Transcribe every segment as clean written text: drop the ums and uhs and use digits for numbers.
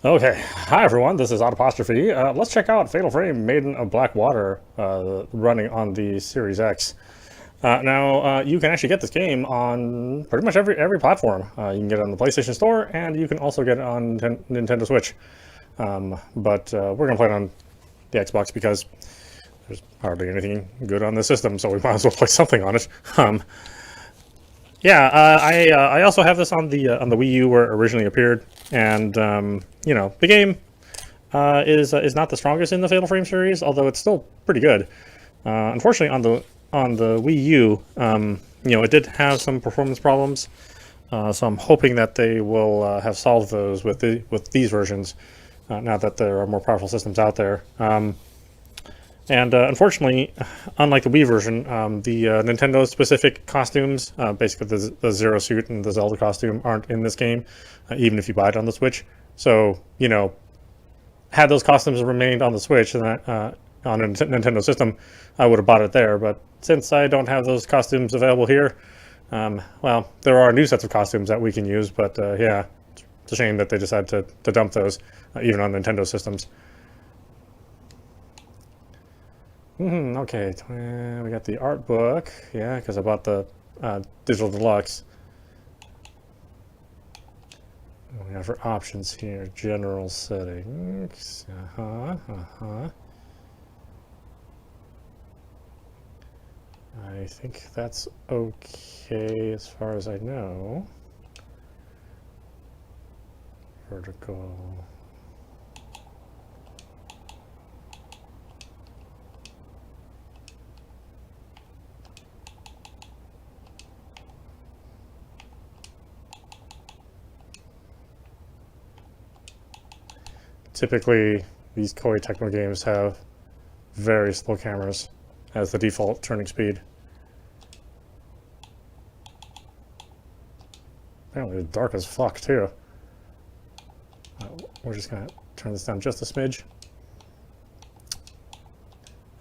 Okay, hi everyone, this is audap. Let's check out Fatal Frame Maiden of Black Water running on the Series X. Now, you can actually get this game on pretty much every platform. You can get it on the PlayStation Store, and you can also get it on Nintendo Switch. But we're going to play it on the Xbox because there's hardly anything good on the system, so we might as well play something on it. I also have this on the Wii U where it originally appeared, and the game is not the strongest in the Fatal Frame series, although it's still pretty good. Unfortunately, on the Wii U, it did have some performance problems, so I'm hoping that they will have solved those with these versions, now that there are more powerful systems out there. Unfortunately, unlike the Wii version, the Nintendo-specific costumes, basically the Zero Suit and the Zelda costume, aren't in this game, even if you buy it on the Switch. So, had those costumes remained on the Switch and on a Nintendo system, I would have bought it there. But since I don't have those costumes available here, well, there are new sets of costumes that we can use. But yeah, it's a shame that they decided to dump those, even on Nintendo systems. Okay, we got the art book, yeah, because I bought the digital deluxe. What we have for options here, general settings, I think that's okay as far as I know. Vertical. Typically, these Koei Tecmo games have very slow cameras as the default turning speed. Apparently it's dark as fuck, too. We're just going to turn this down just a smidge.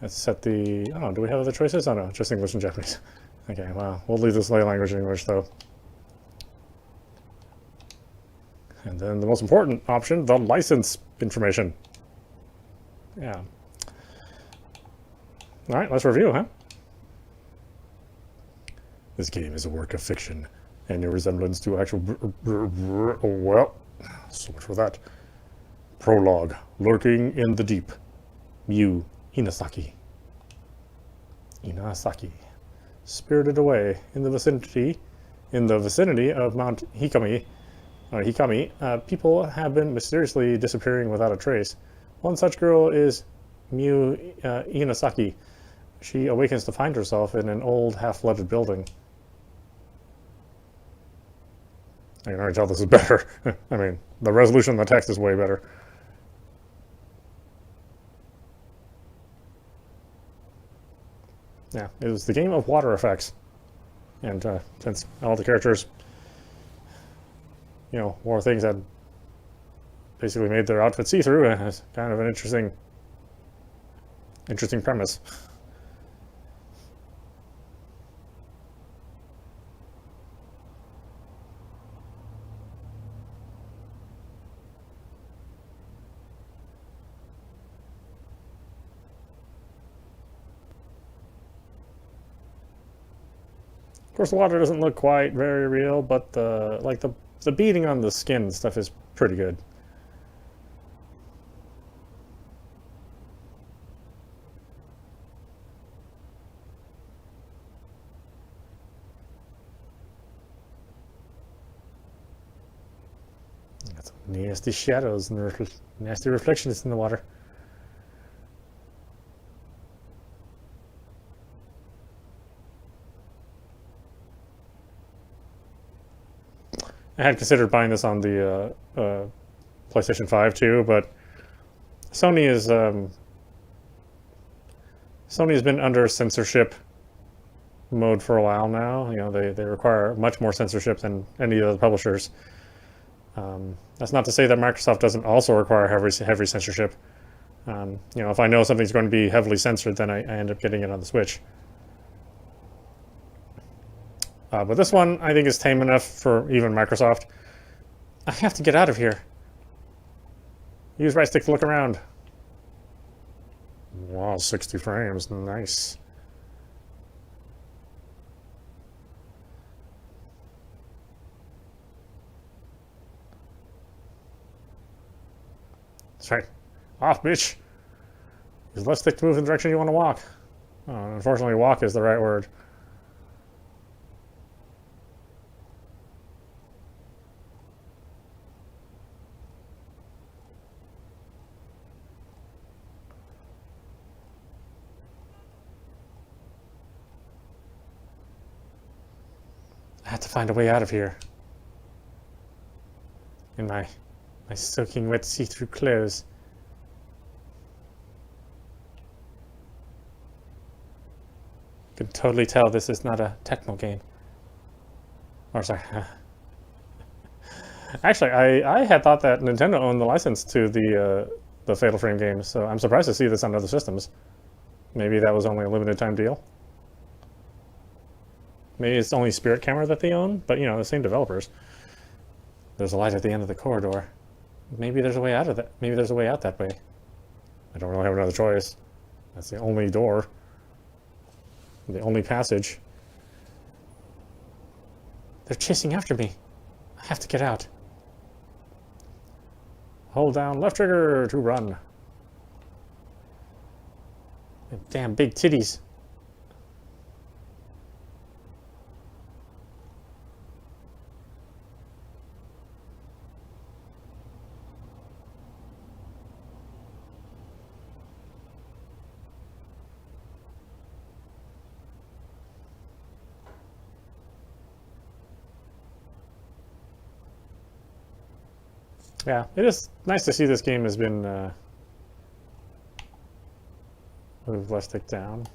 Let's set the... Oh, do we have other choices? Oh, no, just English and Japanese. Okay, well, we'll leave this lay language in English, though. And then the most important option, the license information. Yeah. All right, let's review, huh? This game is a work of fiction. Any resemblance to actual... Well, so much for that. Prologue. Lurking in the deep. Mew Inasaki. Spirited away in the vicinity of Mount Hikami, people have been mysteriously disappearing without a trace. One such girl is Mew Inasaki. She awakens to find herself in an old, half-flooded building. I can already tell this is better. I mean, the resolution of the text is way better. Yeah, it was the game of water effects. And since all the characters wore things that basically made their outfit see-through. It's kind of an interesting premise. Of course, the water doesn't look quite very real, but the beading on the skin and stuff is pretty good. Got some nasty shadows and nasty reflections in the water. I had considered buying this on the PlayStation 5 too, but Sony has been under censorship mode for a while now. They require much more censorship than any of the publishers. That's not to say that Microsoft doesn't also require heavy censorship. If I know something's going to be heavily censored, then I end up getting it on the Switch. But this one, I think, is tame enough for even Microsoft. I have to get out of here. Use right stick to look around. Wow, 60 frames. Nice. That's right. Off, bitch. Use left stick to move in the direction you want to walk. Oh, unfortunately, walk is the right word. I have to find a way out of here. In my soaking wet see-through clothes. You can totally tell this is not a techno game. Or sorry. Actually, I had thought that Nintendo owned the license to the Fatal Frame games, so I'm surprised to see this on other systems. Maybe that was only a limited time deal. Maybe it's only Spirit Camera that they own, but you know, the same developers. There's a light at the end of the corridor. Maybe there's a way out of that. Maybe there's a way out that way. I don't really have another choice. That's the only door. The only passage. They're chasing after me. I have to get out. Hold down left trigger to run. Damn big titties. Yeah, it is nice to see this game has been move left stick down,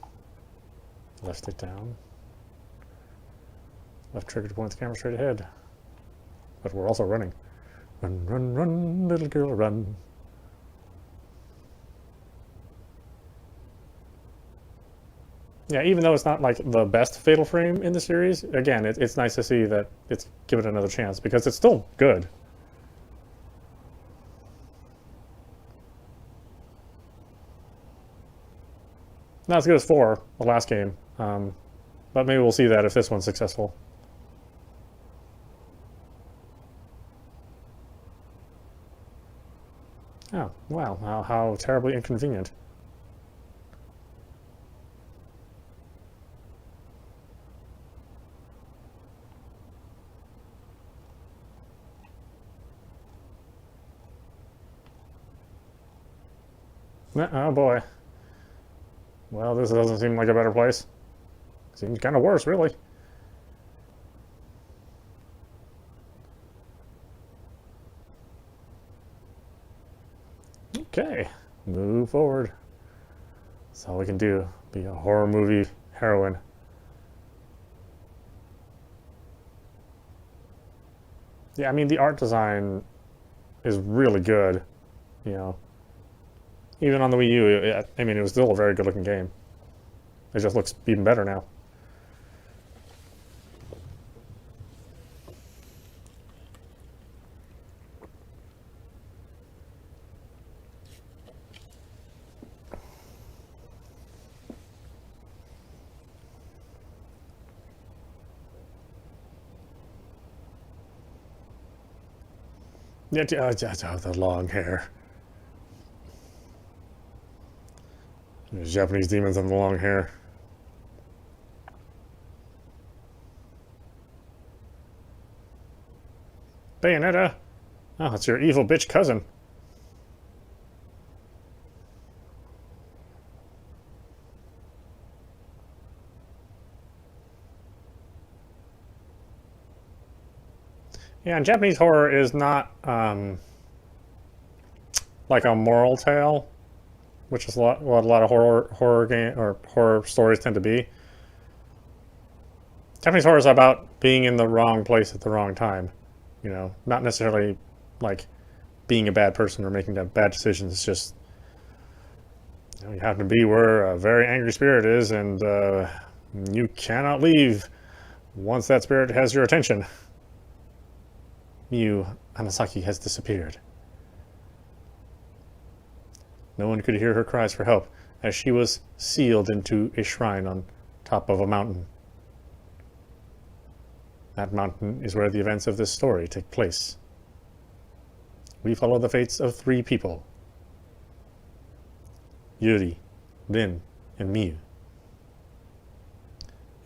left stick down, left trigger to point the camera straight ahead. But we're also running. Run, run, run, little girl, run. Yeah, even though it's not like the best Fatal Frame in the series, again, it's nice to see that it's given it another chance because it's still good. Not as good as 4, the last game, but maybe we'll see that if this one's successful. Oh, wow, how terribly inconvenient. Oh boy. Well, this doesn't seem like a better place. Seems kind of worse, really. Okay, move forward. That's all we can do. Be a horror movie heroine. Yeah, I mean, the art design is really good, you know. Even on the Wii U, I mean, it was still a very good-looking game. It just looks even better now. Yeah, the long hair. There's Japanese demons on the long hair. Bayonetta? Oh, it's your evil bitch cousin. Yeah, and Japanese horror is not like a moral tale, which is what a lot of horror game or horror stories tend to be. Japanese horror is about being in the wrong place at the wrong time. You know, not necessarily like being a bad person or making bad decisions. It's just you happen to be where a very angry spirit is, and you cannot leave once that spirit has your attention. Miyu Hanasaki has disappeared. No one could hear her cries for help, as she was sealed into a shrine on top of a mountain. That mountain is where the events of this story take place. We follow the fates of 3 people: Yuri, Rin, and Miu.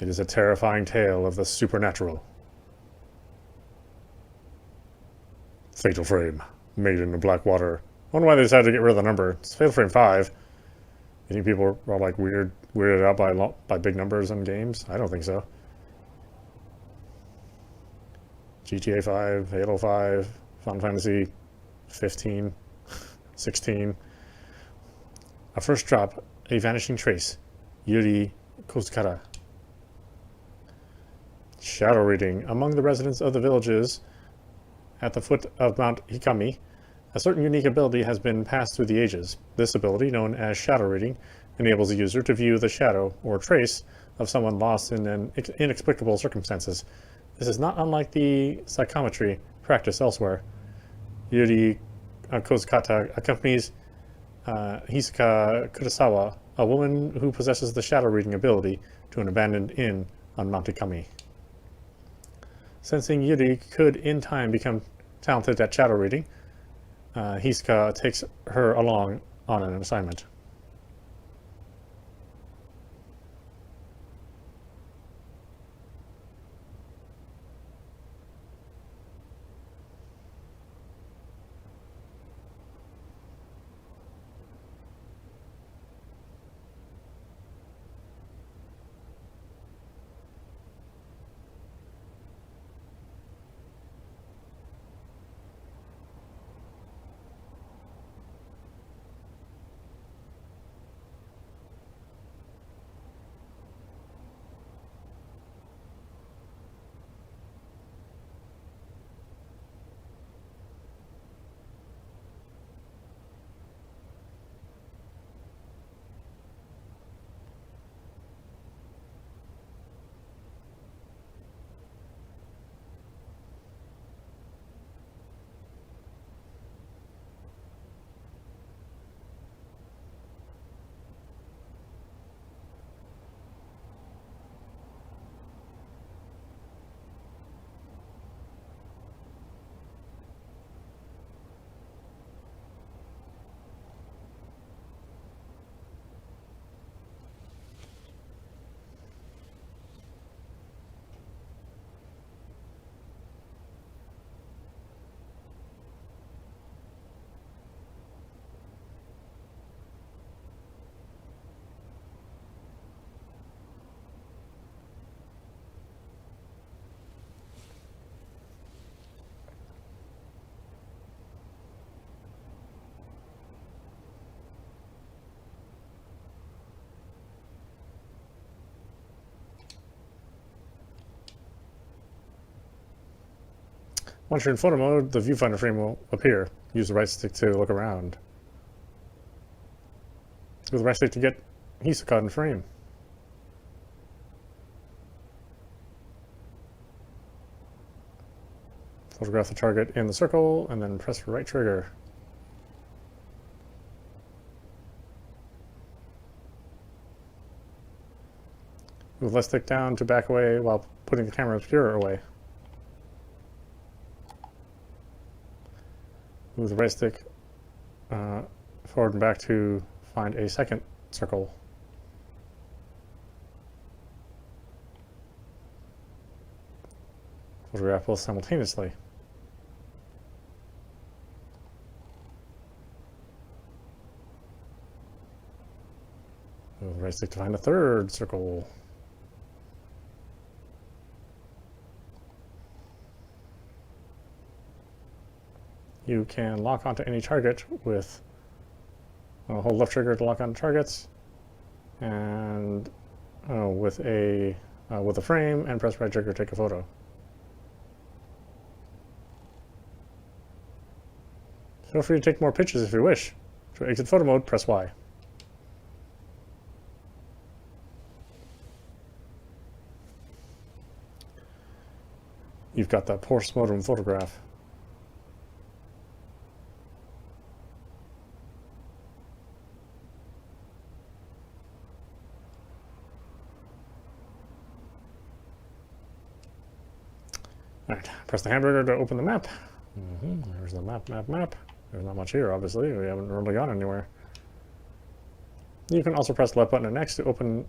It is a terrifying tale of the supernatural. Fatal Frame, Maiden of Black Water. I wonder why they decided to get rid of the number. It's Fatal Frame 5. You think people are like weirded out by big numbers on games? I don't think so. GTA 5, Halo 5, Final Fantasy 15, 16. A first drop, a vanishing trace. Yuri Kozukara. Shadow reading. Among the residents of the villages at the foot of Mount Hikami, a certain unique ability has been passed through the ages. This ability, known as shadow reading, enables a user to view the shadow or trace of someone lost in inexplicable circumstances. This is not unlike the psychometry practiced elsewhere. Yuri Kozukata accompanies Hisaka Kurosawa, a woman who possesses the shadow reading ability, to an abandoned inn on Mount Hikami. Sensing Yuri could in time become talented at shadow reading, Hisaka takes her along on an assignment. Once you're in photo mode, the viewfinder frame will appear. Use the right stick to look around. Use the right stick to get Hisaka in frame. Photograph the target in the circle, and then press the right trigger. Move left stick down to back away while putting the camera obscurer away. Move the right stick forward and back to find a second circle. Photograph both simultaneously. Move the right stick to find a third circle. You can lock onto any target with hold left trigger to lock onto targets, and with a frame, and press right trigger to take a photo. Feel free to take more pictures if you wish. To exit photo mode, press Y. You've got that post-mortem photograph. Alright, press the hamburger to open the map. There's the map. There's not much here, obviously. We haven't really gone anywhere. You can also press the left button and X to open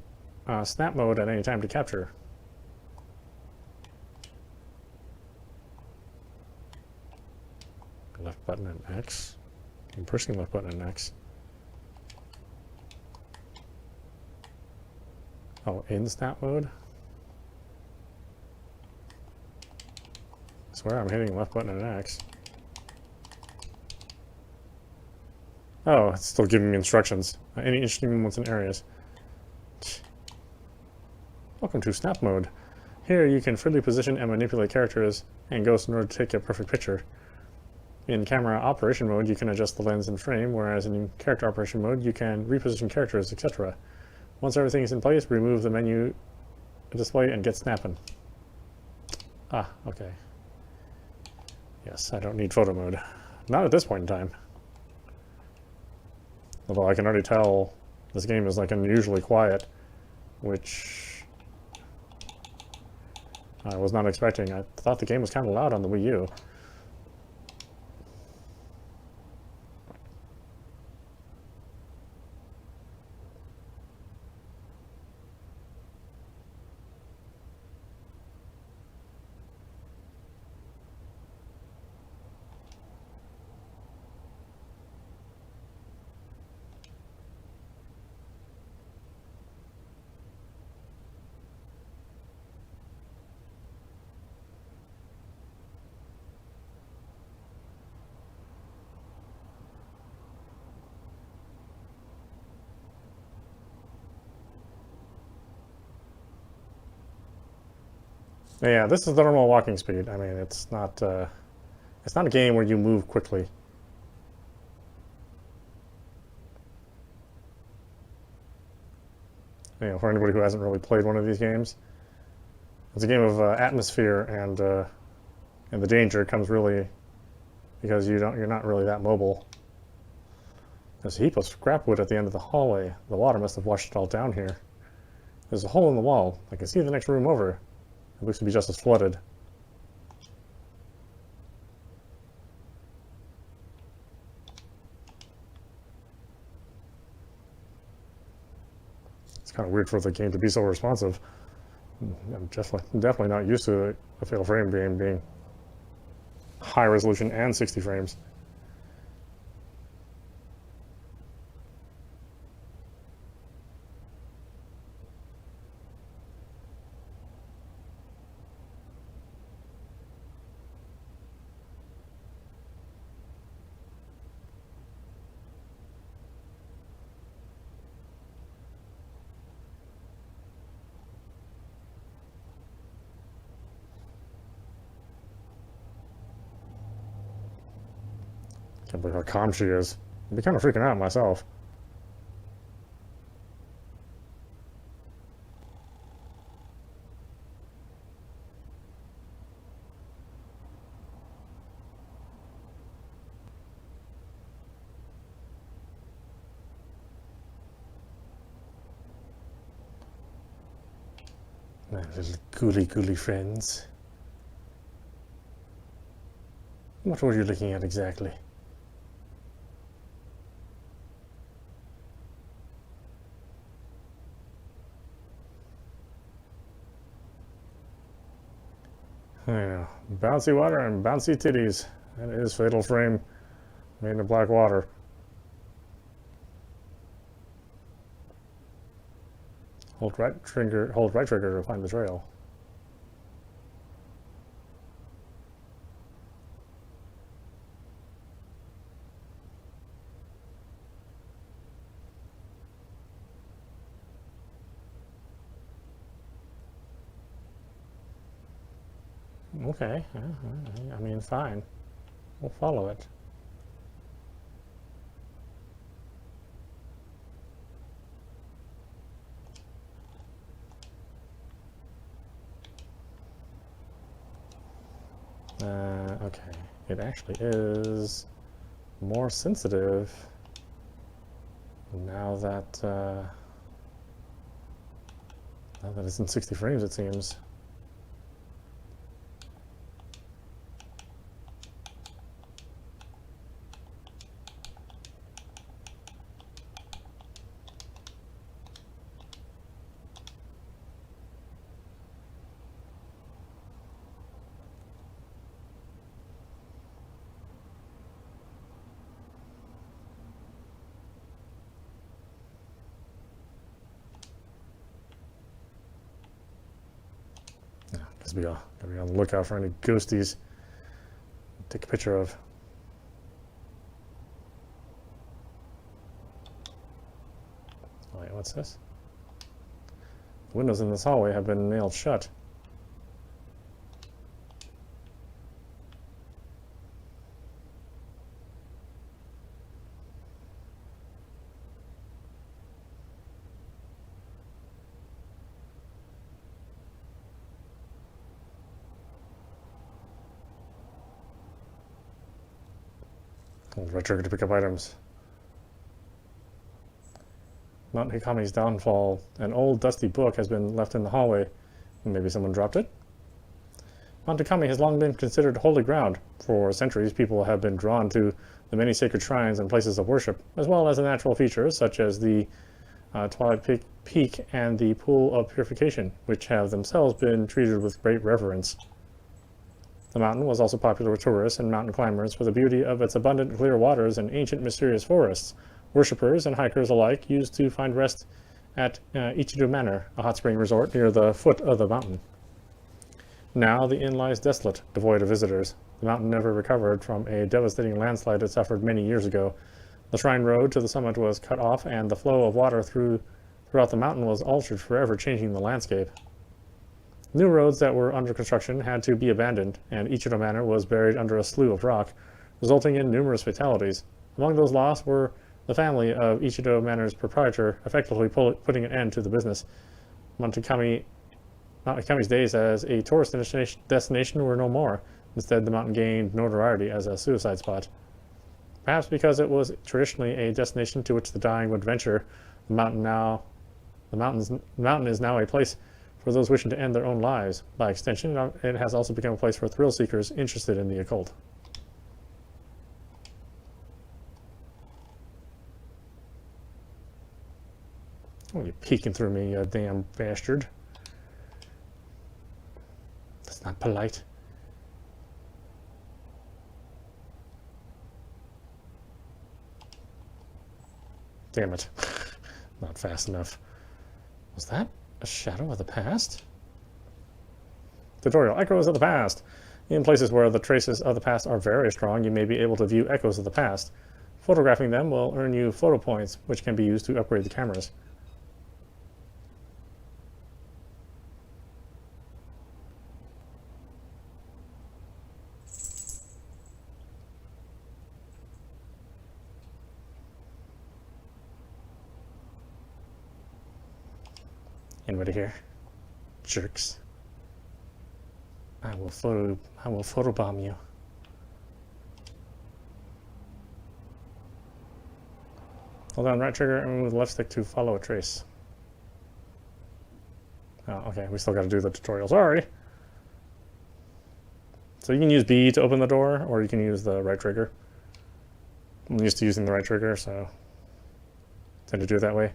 snap mode at any time to capture. Left button and X. I'm pushing left button and X. Oh, in snap mode? I swear I'm hitting left button and X. Oh, it's still giving me instructions. Any interesting moments in areas. Welcome to snap mode. Here you can freely position and manipulate characters and ghosts in order to take a perfect picture. In camera operation mode, you can adjust the lens and frame, whereas in character operation mode, you can reposition characters, etc. Once everything is in place, remove the menu display and get snapping. Ah, okay. Yes, I don't need photo mode. Not at this point in time. Although I can already tell this game is like unusually quiet, which I was not expecting. I thought the game was kind of loud on the Wii U. Yeah, this is the normal walking speed. I mean, it's not a game where you move quickly. You know, for anybody who hasn't really played one of these games, it's a game of atmosphere, and the danger comes really because you're not really that mobile. There's a heap of scrap wood at the end of the hallway. The water must have washed it all down here. There's a hole in the wall. I can see the next room over. It looks to be just as flooded. It's kind of weird for the game to be so responsive. I'm definitely not used to a Fatal Frame game being high resolution and 60 frames. Can't believe how calm she is. I'd be kind of freaking out myself. My little ghouly friends. What were you looking at exactly? I know. Bouncy water and bouncy titties. That is Fatal Frame, Maiden of Black Water. Hold right trigger to find the trail. Okay, I mean, fine. We'll follow it. Okay, it actually is more sensitive now that it's in 60 frames, it seems. Because we gotta be on the lookout for any ghosties. Take a picture of. Wait, what's this? The windows in this hallway have been nailed shut. Right trigger to pick up items. Mount Hikami's downfall. An old dusty book has been left in the hallway. Maybe someone dropped it? Mount Hikami has long been considered holy ground. For centuries, people have been drawn to the many sacred shrines and places of worship, as well as the natural features such as the Twilight Peak and the Pool of Purification, which have themselves been treated with great reverence. The mountain was also popular with tourists and mountain climbers for the beauty of its abundant clear waters and ancient mysterious forests. Worshippers and hikers alike used to find rest at Ichido Manor, a hot spring resort near the foot of the mountain. Now the inn lies desolate, devoid of visitors. The mountain never recovered from a devastating landslide it suffered many years ago. The shrine road to the summit was cut off, and the flow of water throughout the mountain was altered, forever changing the landscape. New roads that were under construction had to be abandoned, and Ichido Manor was buried under a slough of rock, resulting in numerous fatalities. Among those lost were the family of Ichido Manor's proprietor, effectively putting an end to the business. Mount Hikami's days as a tourist destination were no more. Instead, the mountain gained notoriety as a suicide spot. Perhaps because it was traditionally a destination to which the dying would venture, the mountain is now a place for those wishing to end their own lives. By extension, it has also become a place for thrill seekers interested in the occult. Oh, you're peeking through me, you damn bastard. That's not polite. Damn it. Not fast enough. Was that a shadow of the past? Tutorial. Echoes of the past. In places where the traces of the past are very strong, you may be able to view echoes of the past. Photographing them will earn you photo points, which can be used to upgrade the cameras. Anybody here? Jerks. I will photobomb you. Hold down right trigger and move the left stick to follow a trace. Oh, okay, we still got to do the tutorial. Sorry. So you can use B to open the door, or you can use the right trigger. I'm used to using the right trigger, so I tend to do it that way.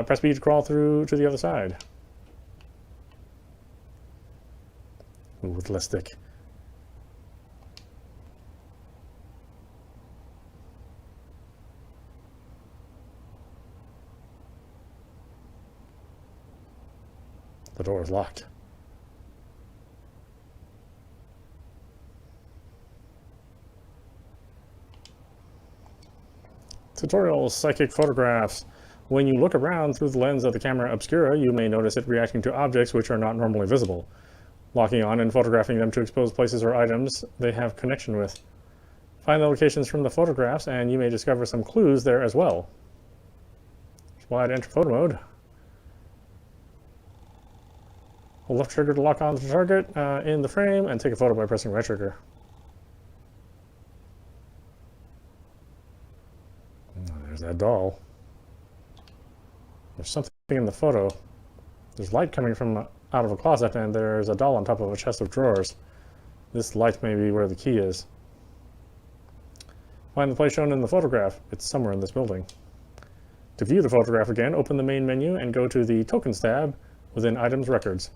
Press B to crawl through to the other side. Ooh, with the left stick. The door is locked. Tutorial Psychic Photographs. When you look around through the lens of the camera obscura, you may notice it reacting to objects which are not normally visible. Locking on and photographing them to expose places or items they have connection with. Find the locations from the photographs and you may discover some clues there as well. Wide enter photo mode. Hold left trigger to lock on the target in the frame and take a photo by pressing right trigger. Oh, there's that doll. There's something in the photo. There's light coming from out of a closet, and there's a doll on top of a chest of drawers. This light may be where the key is. Find the place shown in the photograph. It's somewhere in this building. To view the photograph again, open the main menu and go to the Tokens tab within Items Records.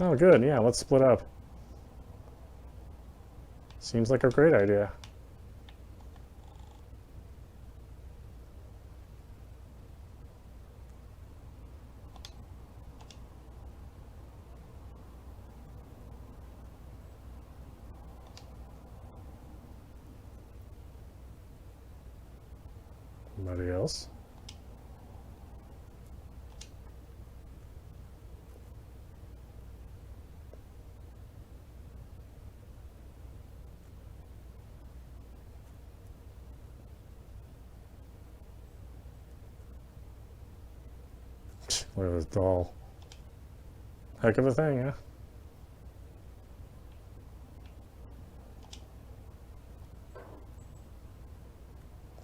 Oh, good. Yeah, let's split up. Seems like a great idea. Anybody else? Look at this doll. Heck of a thing, huh?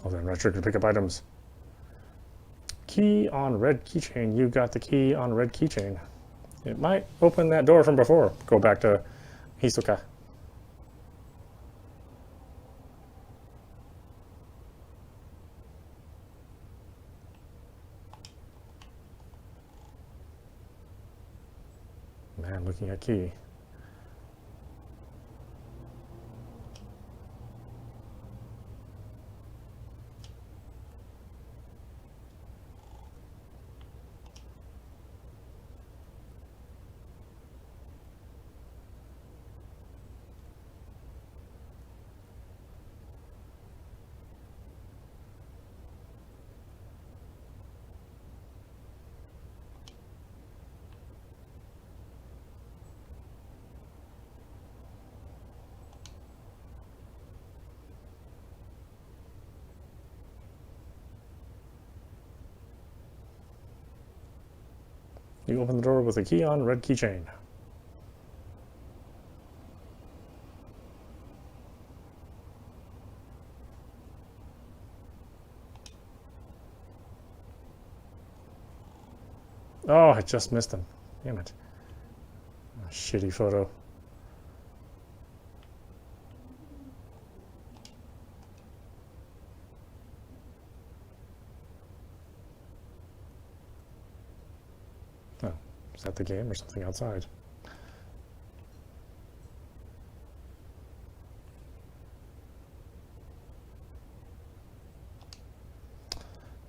Oh, then right trigger to pick up items. Key on red keychain. You got the key on red keychain. It might open that door from before. Go back to Hisoka. Man, looking at key. You open the door with a key on red keychain. Oh, I just missed him. Damn it. Oh, shitty photo. Oh, is that the game or something outside?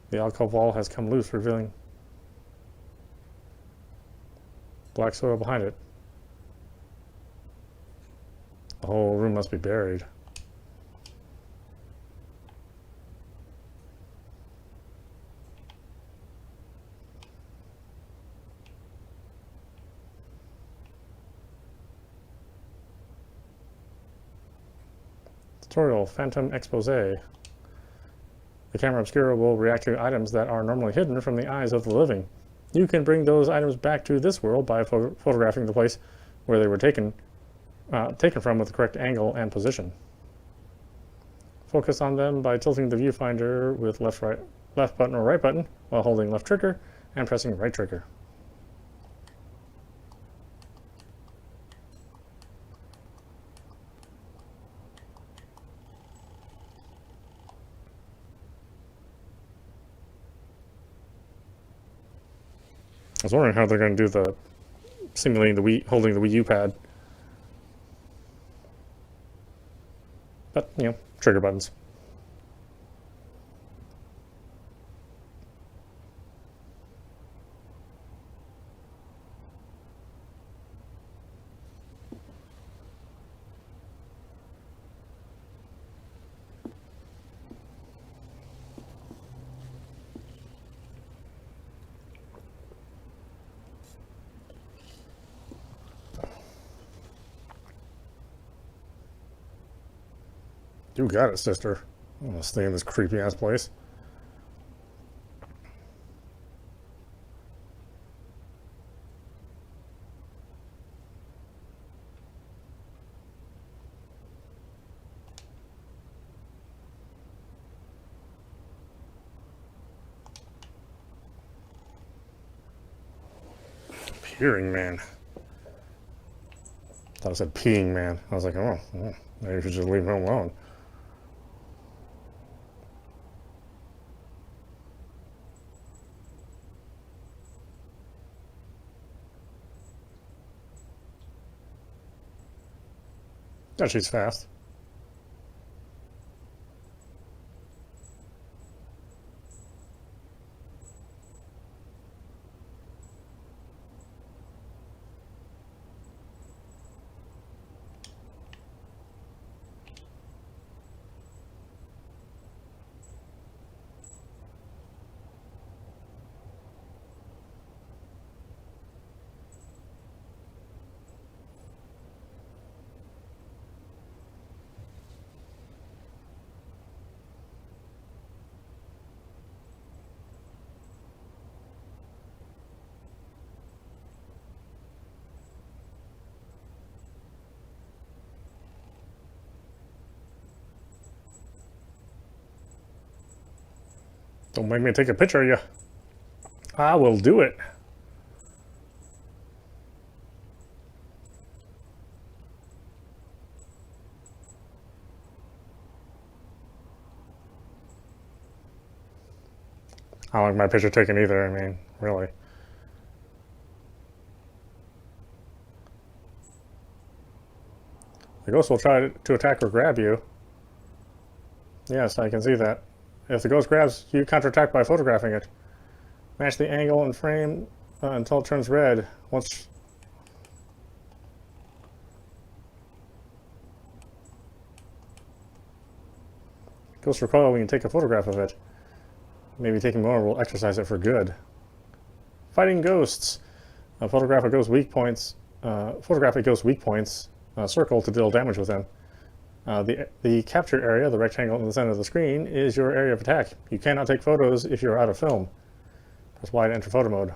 The alcove wall has come loose, revealing black soil behind it. The whole room must be buried. Tutorial Phantom Expose. The camera obscura will react to items that are normally hidden from the eyes of the living. You can bring those items back to this world by photographing the place where they were taken from with the correct angle and position. Focus on them by tilting the viewfinder with left button or right button while holding left trigger and pressing right trigger. I was wondering how they're going to do the simulating the holding the Wii U pad. But, you know, trigger buttons. You got it, sister. I'm gonna stay in this creepy ass place. Peering man. Thought I said peeing man. I was like, oh, maybe you should just leave him alone. Oh, she's fast. Don't make me take a picture of you. I will do it. I don't like my picture taken either, I mean, really. The ghost will try to attack or grab you. Yes, I can see that. If the ghost grabs, you counterattack by photographing it. Match the angle and frame until it turns red. Once ghosts recoil when you take a photograph of it. Maybe taking more will exercise it for good. Fighting ghosts. Photograph a ghost weak points. Photograph a ghost weak points. Circle to deal damage within. The capture area, the rectangle in the center of the screen, is your area of attack. You cannot take photos if you're out of film. Press Y to enter photo mode.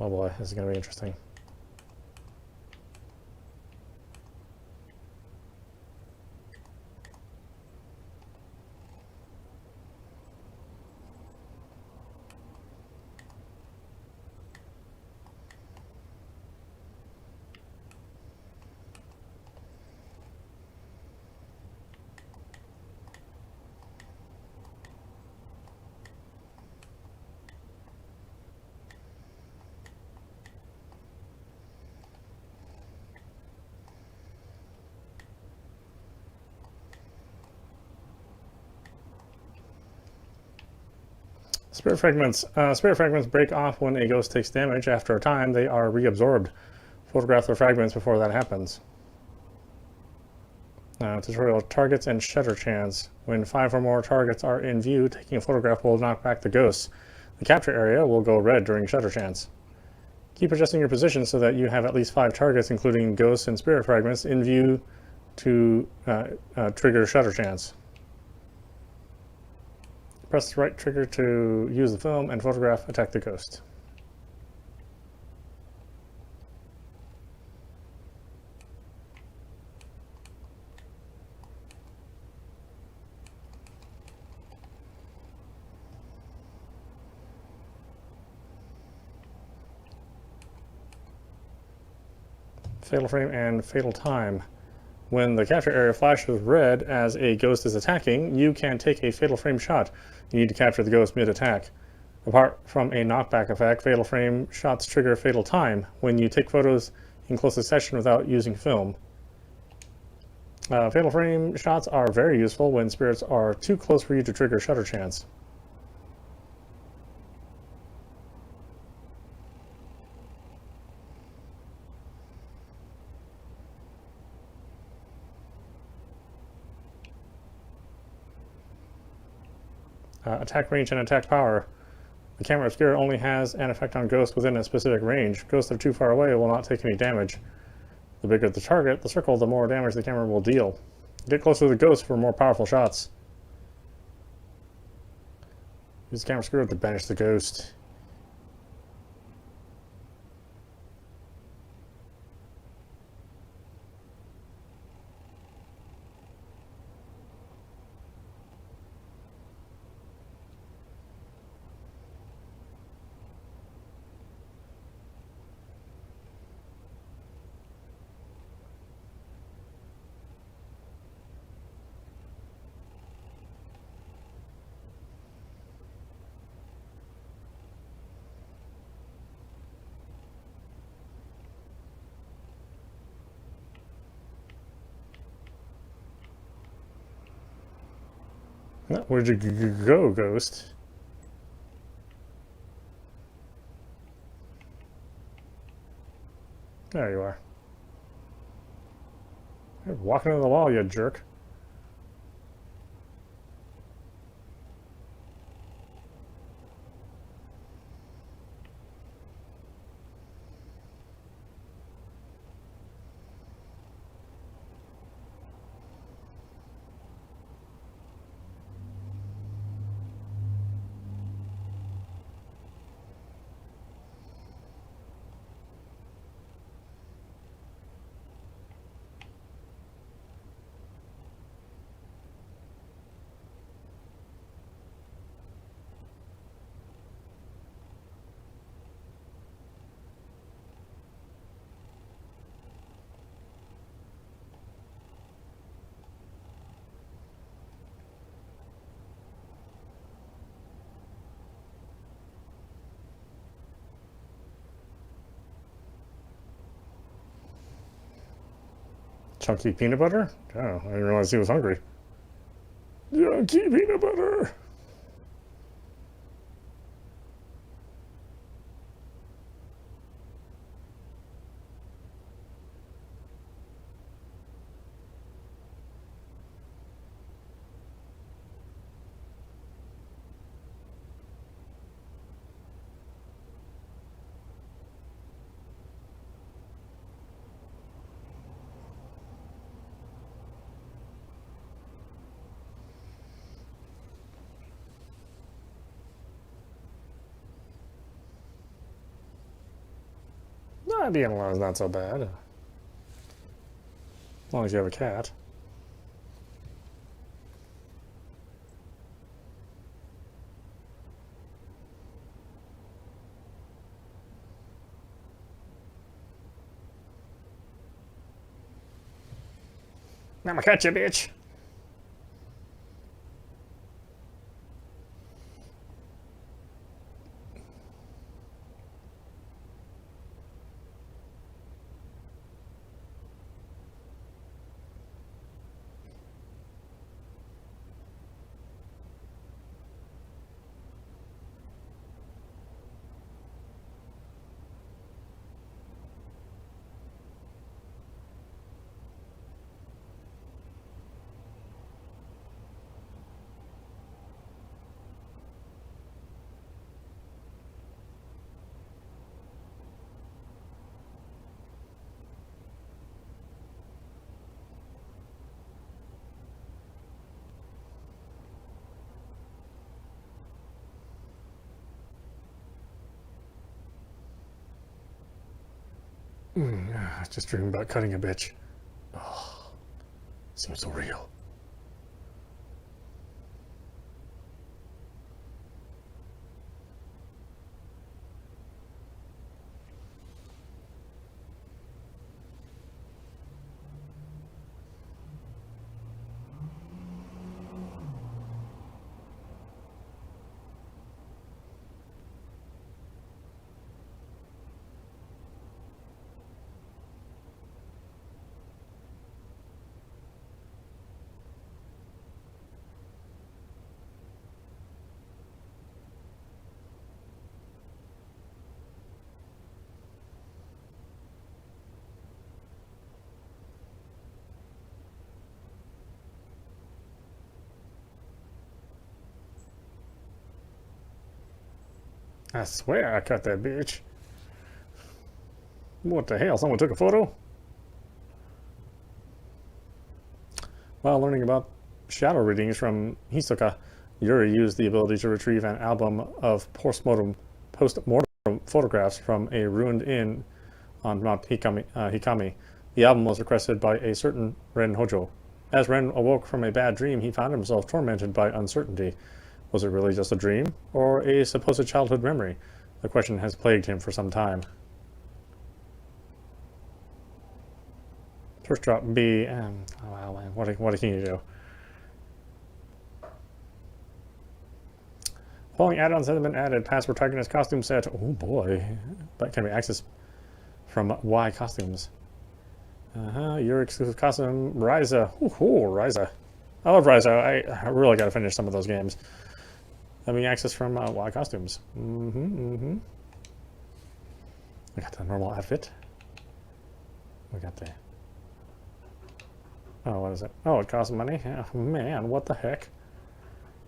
Oh boy, this is going to be interesting. Spirit fragments. Spirit fragments break off when a ghost takes damage. After a time, they are reabsorbed. Photograph the fragments before that happens. Tutorial targets and shutter chance. When 5 or more targets are in view, taking a photograph will knock back the ghosts. The capture area will go red during shutter chance. Keep adjusting your position so that you have at least 5 targets, including ghosts and spirit fragments, in view to trigger shutter chance. Press the right trigger to use the film and photograph attack the ghost. Fatal frame and fatal time. When the capture area flashes red as a ghost is attacking, you can take a fatal frame shot. You need to capture the ghost mid-attack. Apart from a knockback effect, fatal frame shots trigger fatal time when you take photos in close succession without using film. Fatal frame shots are very useful when spirits are too close for you to trigger shutter chance. Attack range and attack power. The camera obscura only has an effect on ghosts within a specific range. Ghosts that are too far away will not take any damage. The bigger the target, the circle, the more damage the camera will deal. Get closer to the ghost for more powerful shots. Use the camera obscura to banish the ghost. Where'd you go, ghost? There you are. You're walking into the wall, you jerk. Chunky peanut butter? Oh, I didn't realize he was hungry. Chunky peanut butter! Nah, being alone is not so bad. As long as you have a cat. I'ma catch you, bitch! I was just dreaming about cutting a bitch. Oh, seems so real. I swear I cut that bitch. What the hell? Someone took a photo? While learning about shadow readings from Hisoka, Yuri used the ability to retrieve an album of post-mortem photographs from a ruined inn on Mount Hikami. The album was requested by a certain Ren Hojo. As Ren awoke from a bad dream, he found himself tormented by uncertainty. Was it really just a dream, or a supposed childhood memory? The question has plagued him for some time. First drop B, oh wow, man, what can you do? Following add-ons have been added. Past protagonist costume set. Oh boy, that can be accessed from Y costumes. Your exclusive costume, Ryza. Ooh, Ryza. I love Ryza. I really got to finish some of those games. Having access from Y costumes. We got the normal outfit. We got the. Oh, what is it? Oh, it costs money? Oh, man, what the heck?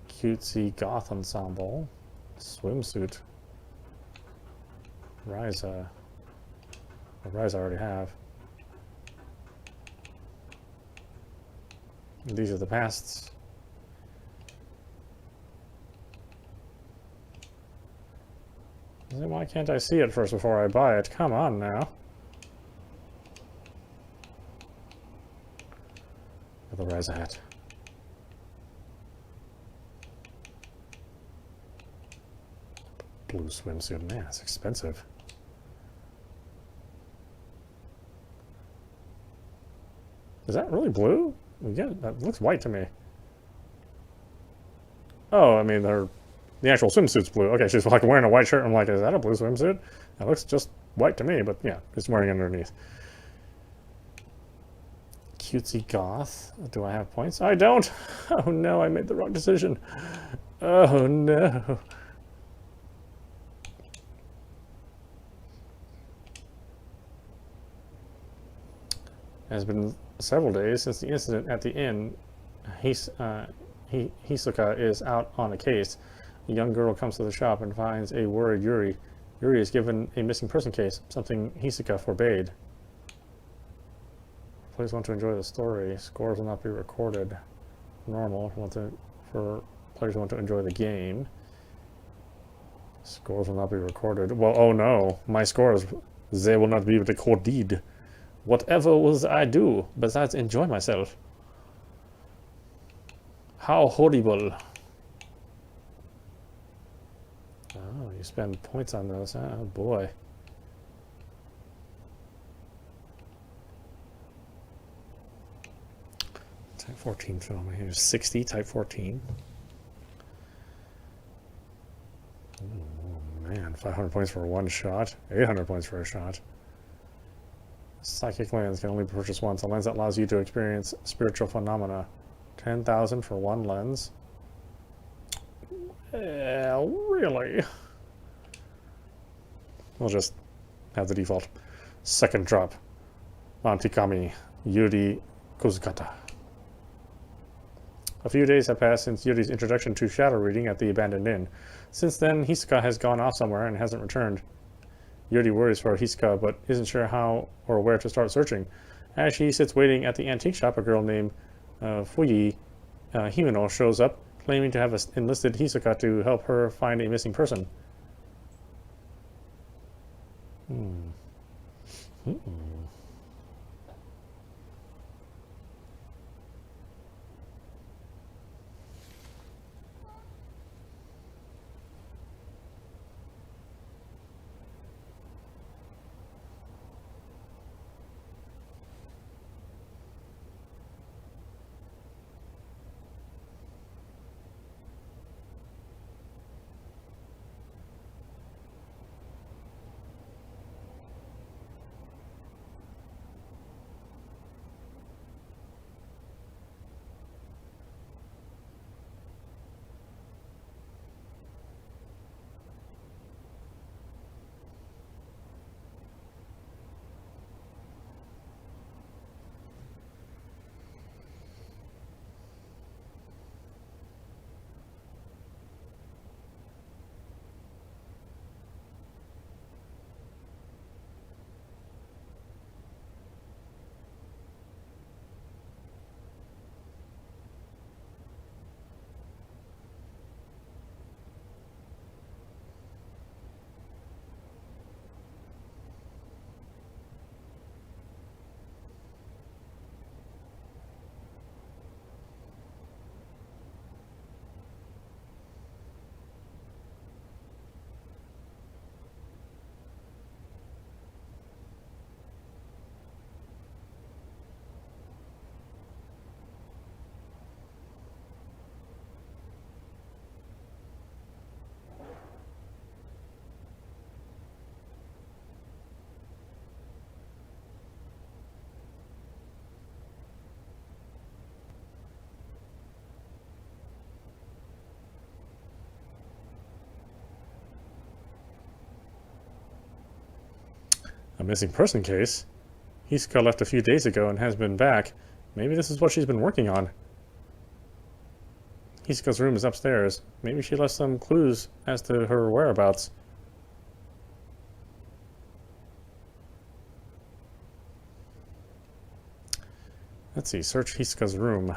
Cutesy goth ensemble. Swimsuit. Ryza. Well, Ryza I already have. These are the pasts. Why can't I see it first before I buy it? Come on now. The Ryza hat. Blue swimsuit. Man, it's expensive. Is that really blue? Yeah, that looks white to me. Oh, I mean, the actual swimsuit's blue. Okay, she's like wearing a white shirt. I'm like, is that a blue swimsuit? That looks just white to me, but yeah, it's wearing underneath. cutesy goth. Do I have points? I don't. Oh no, I made the wrong decision. Oh no. It has been several days since the incident at the inn. Hisoka is out on a case. A young girl comes to the shop and finds a worried Yuri. Yuri is given a missing person case, something Hisoka forbade. Players want to enjoy the story. Scores will not be recorded. Normal for players who want to enjoy the game. Scores will not be recorded. Well, oh no, my scores, they will not be recorded. Whatever will I do besides enjoy myself? How horrible. Oh, you spend points on those, huh? Oh boy. Type 14 film. Here's 60, type 14. Oh man, 500 points for one shot. 800 points for a shot. Psychic lens can only be purchased once. A lens that allows you to experience spiritual phenomena. 10,000 for one lens. Really? We'll just have the default. Second drop. Mantikami Yuri Kozukata. A few days have passed since Yuri's introduction to shadow reading at the abandoned inn. Since then, Hisoka has gone off somewhere and hasn't returned. Yuri worries for Hisoka, but isn't sure how or where to start searching. As she sits waiting at the antique shop, a girl named Fuyi Himeno shows up, claiming to have enlisted Hisoka to help her find a missing person. A missing person case? Hisoka left a few days ago and has been back. Maybe this is what she's been working on. Hisoka's room is upstairs. Maybe she left some clues as to her whereabouts. Let's see, search Hisoka's room.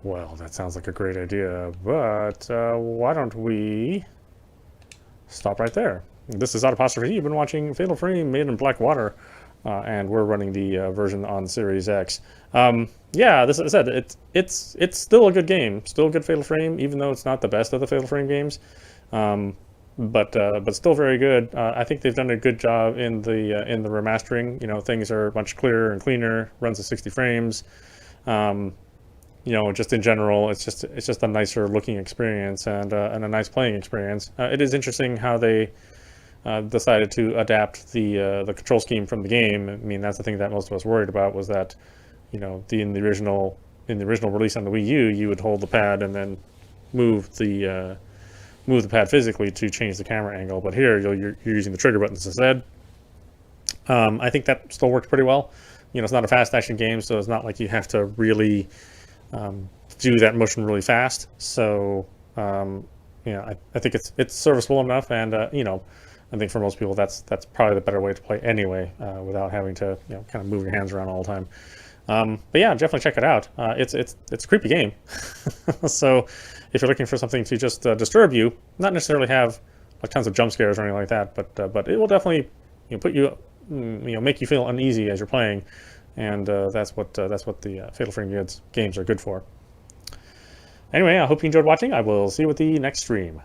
Well, that sounds like a great idea, but why don't we stop right there? This is audap. You've been watching Fatal Frame, Maiden of Black Water, and we're running the version on Series X. Yeah, this, as I said, it's still a good game, still a good Fatal Frame, even though it's not the best of the Fatal Frame games, but still very good. I think they've done a good job in the remastering. You know, things are much clearer and cleaner. Runs at 60 frames. You know, just in general, it's just a nicer looking experience and a nice playing experience. It is interesting how they decided to adapt the control scheme from the game. I mean, that's the thing that most of us worried about, was that, you know, in the original release on the Wii U, you would hold the pad and then move the pad physically to change the camera angle. But here, you're using the trigger buttons instead. I think that still works pretty well. You know, it's not a fast action game, so it's not like you have to really do that motion really fast. So, you know, I think it's serviceable enough, and you know, I think for most people that's probably the better way to play anyway, without having to, you know, kind of move your hands around all the time. But yeah, definitely check it out. It's a creepy game. So if you're looking for something to just disturb you, not necessarily have like tons of jump scares or anything like that, but it will definitely, you know, put you, you know, make you feel uneasy as you're playing, and that's what the Fatal Frame games are good for. Anyway, I hope you enjoyed watching. I will see you with the next stream.